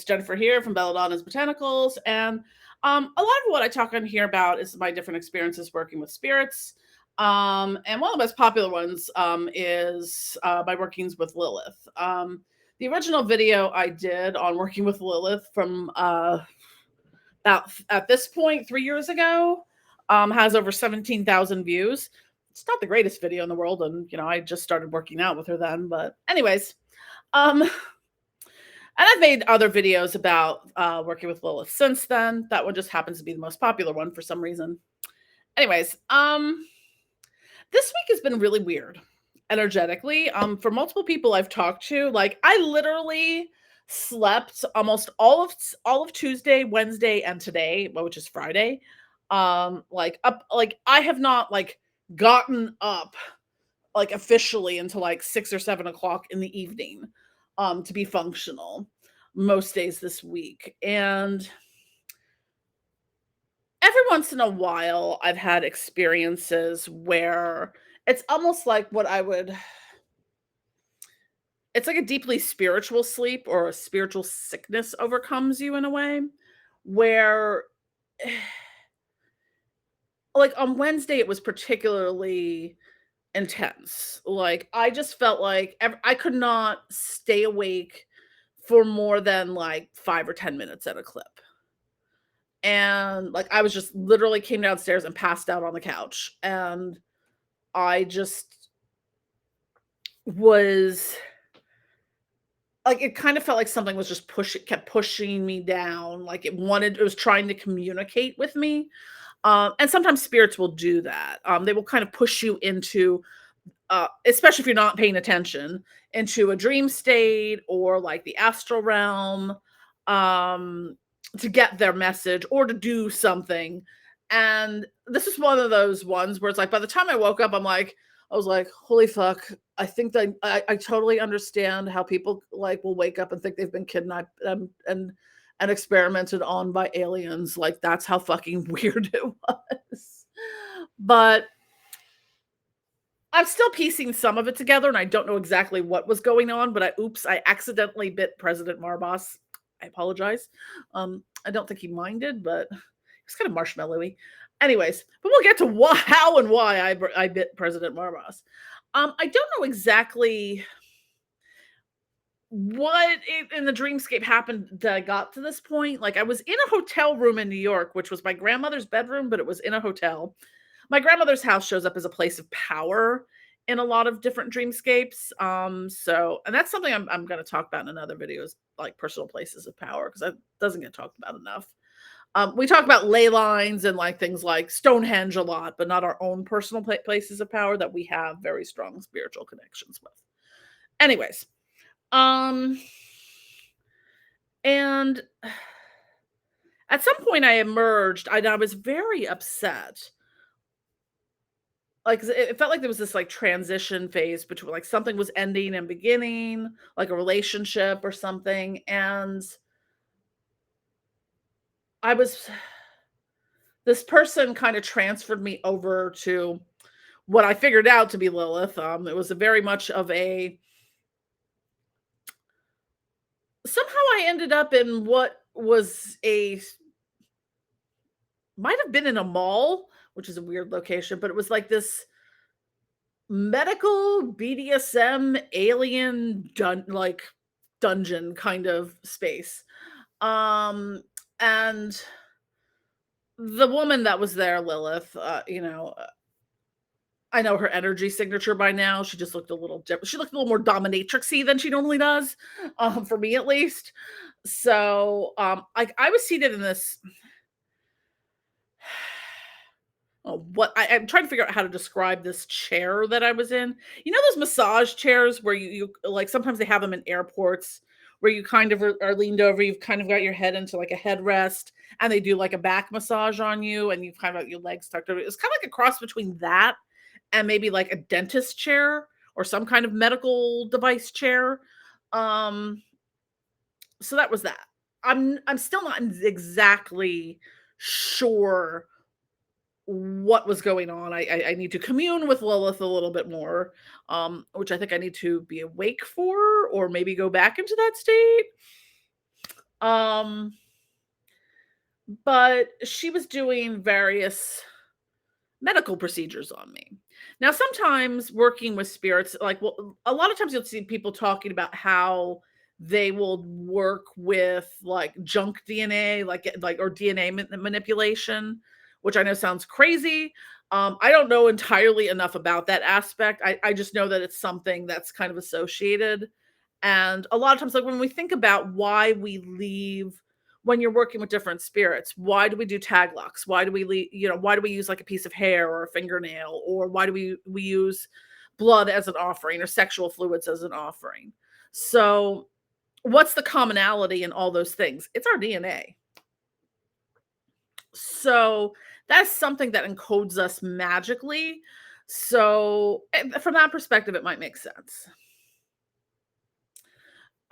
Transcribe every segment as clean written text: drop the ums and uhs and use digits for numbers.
Jennifer here from Belladonna's Botanicals, and a lot of what I talk on here about is my different experiences working with spirits. And one of the most popular ones is my workings with Lilith. The original video I did on working with Lilith from about at this point 3 years ago has over 17,000 views. It's not the greatest video in the world, and I just started working out with her then. But anyways, and I've made other videos about working with Lilith since then. That one just happens to be the most popular one for some reason. Anyways, this week has been really weird energetically. For multiple people I've talked to, like I literally slept almost all of Tuesday, Wednesday, and today, which is Friday. Like I have not like gotten up like officially until like 6 or 7 o'clock in the evening to be functional most days this week. And every once in a while I've had experiences where it's almost like it's like a deeply spiritual sleep, or a spiritual sickness overcomes you in a way where like on Wednesday it was particularly intense. Like I just felt like I could not stay awake for more than like 5 or 10 minutes at a clip. And like I was just literally came downstairs and passed out on the couch, and I just was like, it kind of felt like something was just kept pushing me down, like it was trying to communicate with me. And sometimes spirits will do that. They will kind of push you into especially if you're not paying attention, into a dream state or like the astral realm, to get their message or to do something. And this is one of those ones where it's like by the time I woke up, I was like, holy fuck. I think that I totally understand how people like will wake up and think they've been kidnapped and experimented on by aliens. Like that's how fucking weird it was. But I'm still piecing some of it together, and I don't know exactly what was going on, but I accidentally bit President Marbas. I apologize. I don't think he minded, but it's kind of marshmallowy. Anyways, but we'll get to how and why I bit President Marbas. I don't know exactly what in the dreamscape happened that I got to this point. Like I was in a hotel room in New York, which was my grandmother's bedroom, but it was in a hotel. My grandmother's house shows up as a place of power in a lot of different dreamscapes. And that's something I'm going to talk about in another videos, like personal places of power, because that doesn't get talked about enough. We talk about ley lines and like things like Stonehenge a lot, but not our own personal places of power that we have very strong spiritual connections with. Anyways, and at some point I emerged, and I was very upset. Like it felt like there was this like transition phase between like something was ending and beginning, like a relationship or something. And this person kind of transferred me over to what I figured out to be Lilith. It was very much of somehow I ended up in what might have been in a mall, which is a weird location, but it was like this medical BDSM alien dungeon kind of space. And the woman that was there, Lilith, I know her energy signature by now. She just looked a little different. She looked a little more dominatrixy than she normally does, for me at least. So, I was seated in this. I'm trying to figure out how to describe this chair that I was in. You know those massage chairs where you like sometimes they have them in airports where you kind of are leaned over, you've kind of got your head into like a headrest, and they do like a back massage on you, and you've kind of got your legs tucked over. It's kind of like a cross between that and maybe like a dentist chair or some kind of medical device chair. So that was that. I'm still not exactly sure what was going on. I need to commune with Lilith a little bit more, which I think I need to be awake for, or maybe go back into that state. Um, but she was doing various medical procedures on me. Now, sometimes working with spirits, like, well, a lot of times you'll see people talking about how they will work with like junk DNA, like or DNA manipulation, which I know sounds crazy. I don't know entirely enough about that aspect. I just know that it's something that's kind of associated. And a lot of times, like when we think about why we leave when you're working with different spirits, why do we do tag locks? Why do we leave, why do we use like a piece of hair or a fingernail? Or why do we use blood as an offering or sexual fluids as an offering? So what's the commonality in all those things? It's our DNA. So that's something that encodes us magically. So from that perspective, it might make sense.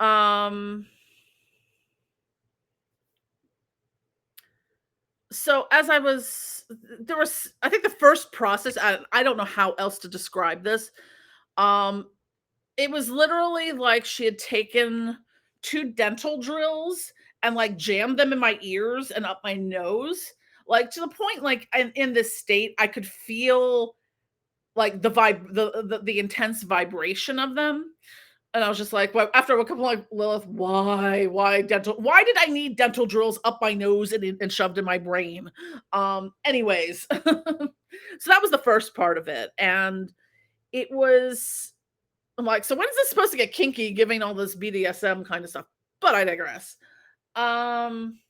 Um, so as I was there was I think the first process, I don't know how else to describe this. Um, it was literally like she had taken 2 dental drills and, like, jammed them in my ears and up my nose, like, to the point, like, in this state, I could feel, like, the intense vibration of them, and I was just like, well, after a couple, like, "Lilith, why did I need dental drills up my nose and shoved in my brain?" Anyways, so that was the first part of it, and it was I'm like, "So when is this supposed to get kinky giving all this BDSM kind of stuff?" But I digress. Um,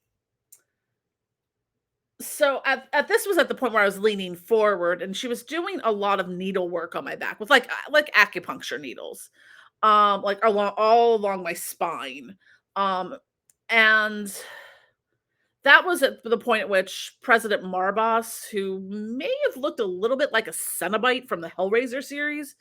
so at this was at the point where I was leaning forward and she was doing a lot of needlework on my back with like acupuncture needles, like all along my spine. Um, and that was at the point at which President Marbas, who may have looked a little bit like a Cenobite from the Hellraiser series,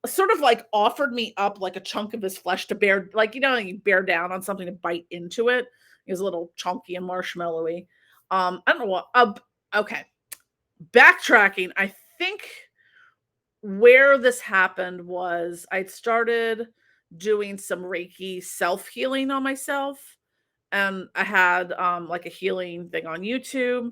sort of like offered me up like a chunk of his flesh to bear, like, you bear down on something to bite into it. He was a little chunky and marshmallowy. I don't know what. Okay, backtracking. I think where this happened was I'd started doing some Reiki self healing on myself, and I had like a healing thing on YouTube.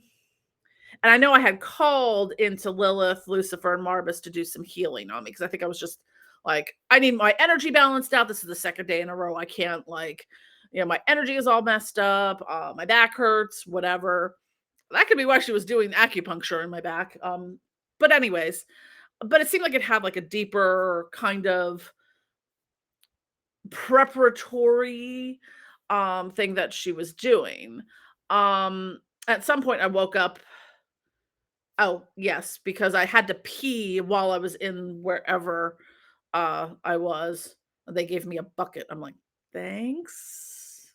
And I know I had called into Lilith, Lucifer, and Marbas to do some healing on me because I think I was just like, I need my energy balanced out. This is the second day in a row. I can't like, my energy is all messed up. My back hurts, whatever. That could be why she was doing acupuncture in my back. But anyways, but it seemed like it had like a deeper kind of preparatory thing that she was doing. At some point I woke up. Oh, yes, because I had to pee while I was in wherever, I was. They gave me a bucket. I'm like, "Thanks."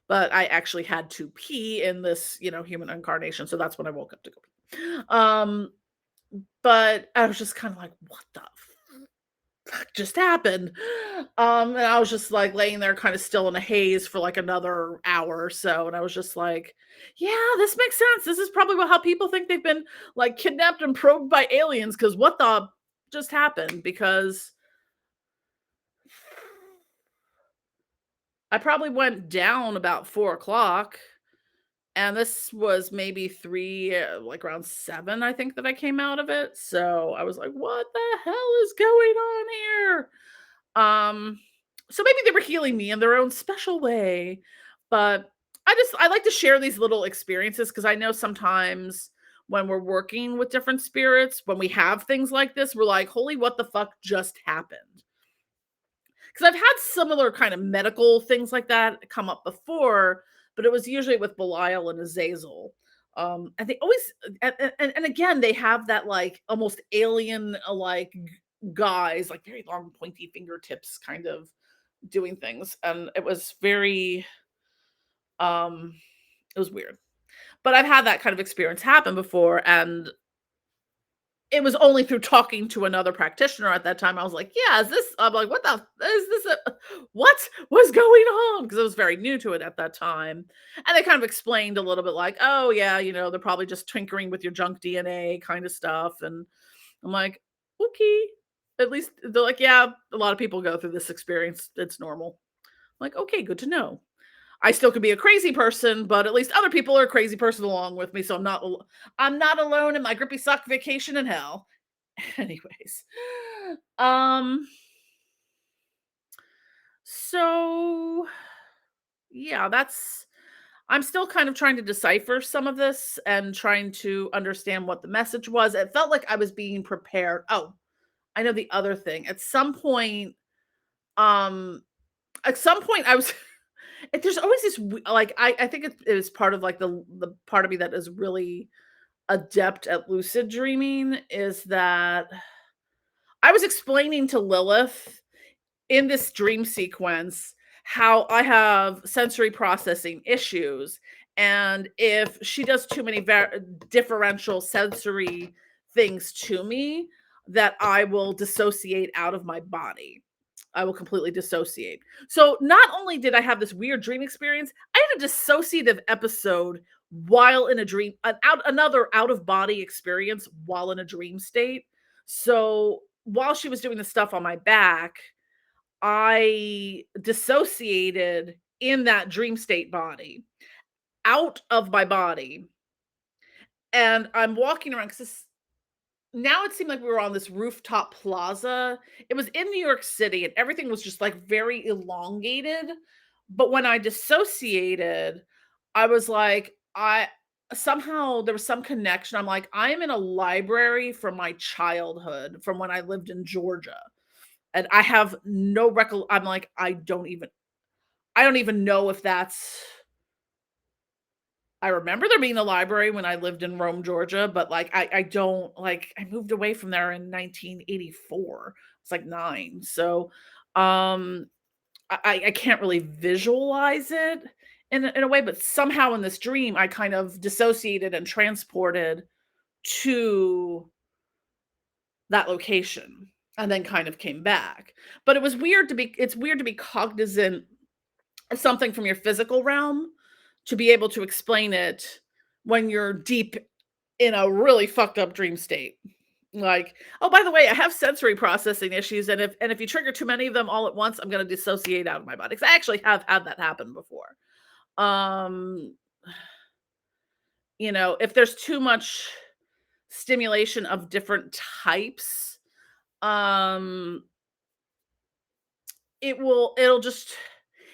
But I actually had to pee in this, human incarnation, so that's when I woke up to go pee. But I was just kinda like, "What the fuck just happened?" And I was just, like, laying there kinda still in a haze for, like, another hour or so, and I was just like, "Yeah, this makes sense. This is probably how people think they've been, like, kidnapped and probed by aliens. Because what the just happened?" Because I probably went down about 4 o'clock, and this was maybe 3, like, around 7, I think, that I came out of it, so I was like, "What the hell is going on here?" Um, so maybe they were healing me in their own special way, but I like to share these little experiences because I know sometimes when we're working with different spirits, when we have things like this, we're like, "Holy what the fuck just happened?" Because I've had similar kind of medical things like that come up before, but it was usually with Belial and Azazel. And they always and again, they have that like almost alien like guys, like very long pointy fingertips kind of doing things. And um it was weird. But I've had that kind of experience happen before, and it was only through talking to another practitioner at that time, I was like, "Yeah, is this" I'm like, "What the is this what was going on?" Because I was very new to it at that time, and they kind of explained a little bit like, "Oh, yeah, they're probably just tinkering with your junk DNA kind of stuff," and I'm like, "Okay." At least they're like, "Yeah, a lot of people go through this experience. It's normal." I'm like, "Okay, good to know." I still could be a crazy person, but at least other people are a crazy person along with me, so I'm not alone in my grippy sock vacation in hell. Anyways, um, so yeah, that's I'm still kind of trying to decipher some of this and trying to understand what the message was. It felt like I was being prepared. Oh, I know the other thing. Um, at some point I was there's always this like I think it is part of like the part of me that is really adept at lucid dreaming is that I was explaining to Lilith in this dream sequence how I have sensory processing issues. And if she does too many differential sensory things to me, that I will dissociate out of my body. I will completely dissociate. So not only did I have this weird dream experience, I had a dissociative episode while in a dream, another out of body experience while in a dream state. So while she was doing the stuff on my back, I dissociated in that dream state body, out of my body, and I'm walking around because now it seemed like we were on this rooftop plaza. It was in New York City, and everything was just, like, very elongated, but when I dissociated, I was like, I somehow there was some connection. I'm like, "I am in a library from my childhood, from when I lived in Georgia." And I have no I'm like, I don't even know if that's I remember there being a library when I lived in Rome, Georgia, but, like, I don't like, I moved away from there in 1984. It's like 9, so, um, I can't really visualize it in a way, but somehow in this dream, I kind of dissociated and transported to that location and then kind of came back. But it's weird to be cognizant of something from your physical realm to be able to explain it when you're deep in a really fucked up dream state. Like, "Oh, by the way, I have sensory processing issues, and if you trigger too many of them all at once, I'm gonna dissociate out of my body." 'Cause I actually have had that happen before. Um, if there's too much stimulation of different types, um, it'll just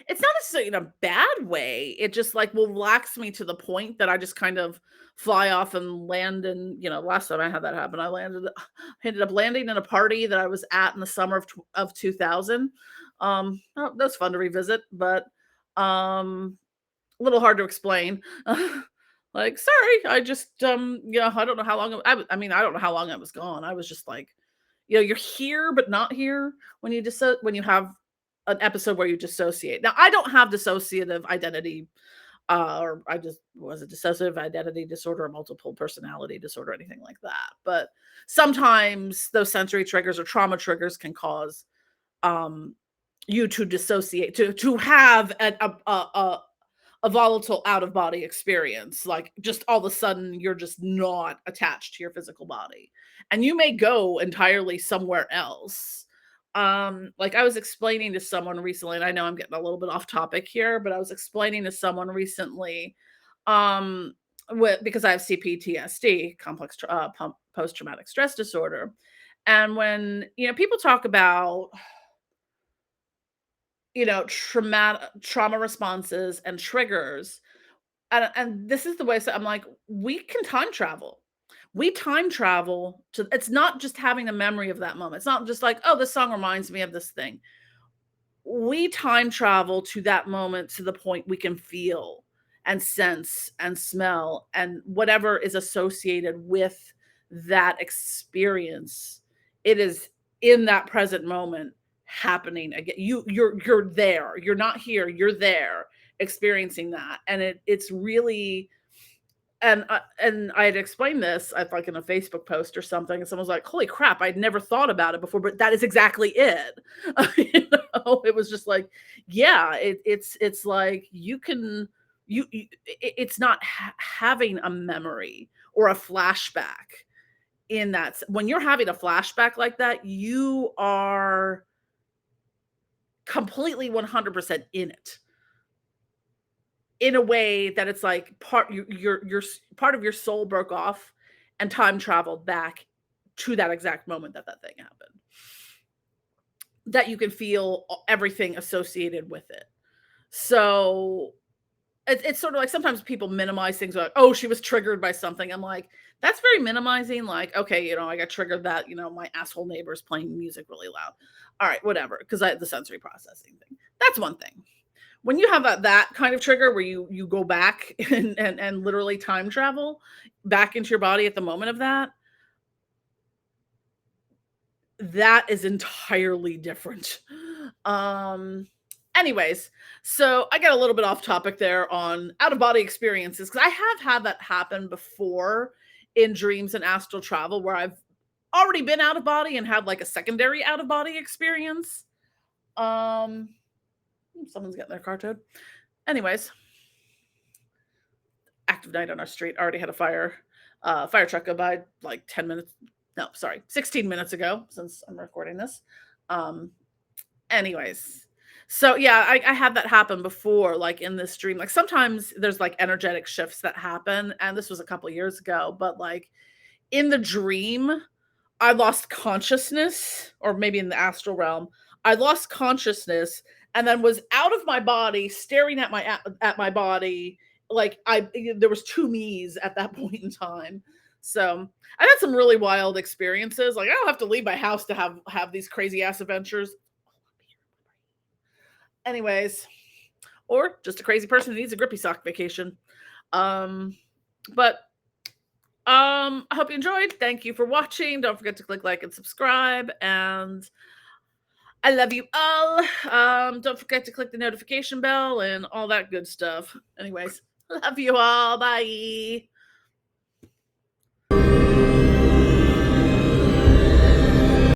it's not necessarily in a bad way. It just like will relax me to the point that I just kind of fly off and land in, last time I had that happen, I ended up landing in a party that I was at in the summer of 2000. That was fun to revisit, but a little hard to explain. Like, sorry, I just I don't know how long I mean, I don't know how long I was gone. I was just like, you're here but not here when you have an episode where you dissociate. Now, I don't have dissociative identity, or I just was a dissociative identity disorder or multiple personality disorder, anything like that. But sometimes those sensory triggers or trauma triggers can cause um, you to dissociate, to have a volatile out of body experience. Like just all of a sudden, you're just not attached to your physical body, and you may go entirely somewhere else. Like I was explaining to someone recently, and I know I'm getting a little bit off topic here, but I was explaining to someone recently, um, because I have CPTSD, post traumatic stress disorder, and when people talk about trauma responses and triggers, and this is the way, so I'm like, we can time travel. We time travel to it's not just having a memory of that moment. It's not just like, oh, this song reminds me of this thing. We time travel to that moment to the point we can feel and sense and smell and whatever is associated with that experience. It is in that present moment happening again. You're there. You're not here. You're there experiencing that. And it's really and I had explained this, I like in a Facebook post or something, and someone was like, "Holy crap, I'd never thought about it before," but that is exactly it. It was just like, yeah, it's like it's not having a memory or a flashback in that. When you're having a flashback like that, you are completely 100% in it. in a way that it's like part of your soul broke off and time traveled back to that exact moment that that thing happened. That you can feel everything associated with it. So it's sort of like sometimes people minimize things like, oh, she was triggered by something. I'm like, that's very minimizing. Like, okay, I got triggered that, my asshole neighbor's playing music really loud. All right, whatever, because I had the sensory processing thing. That's one thing. When you have that kind of trigger where you go back and literally time travel back into your body at the moment of that is entirely different. Um Anyways, so I got a little bit off topic there on out of body experiences because I have had that happen before in dreams and astral travel where I've already been out of body and had like a secondary out of body experience. Um Someone's getting their car towed. Anyways, active night on our street. Already had a fire truck go by like 10 minutes. No, sorry, 16 minutes ago since I'm recording this. Um, Anyways, so yeah, I had that happen before, like in this dream. Like sometimes there's like energetic shifts that happen, and this was a couple years ago, but like in the dream, I lost consciousness, or maybe in the astral realm, I lost consciousness and then was out of my body, staring at my body. Like there was two me's at that point in time. So I had some really wild experiences. Like I don't have to leave my house to have these crazy ass adventures. Anyways, or just a crazy person who needs a grippy sock vacation. Um, but I hope you enjoyed. Thank you for watching. Don't forget to click like and subscribe. And I love you all. Don't forget to click the notification bell and all that good stuff. Anyways, love you all. Bye.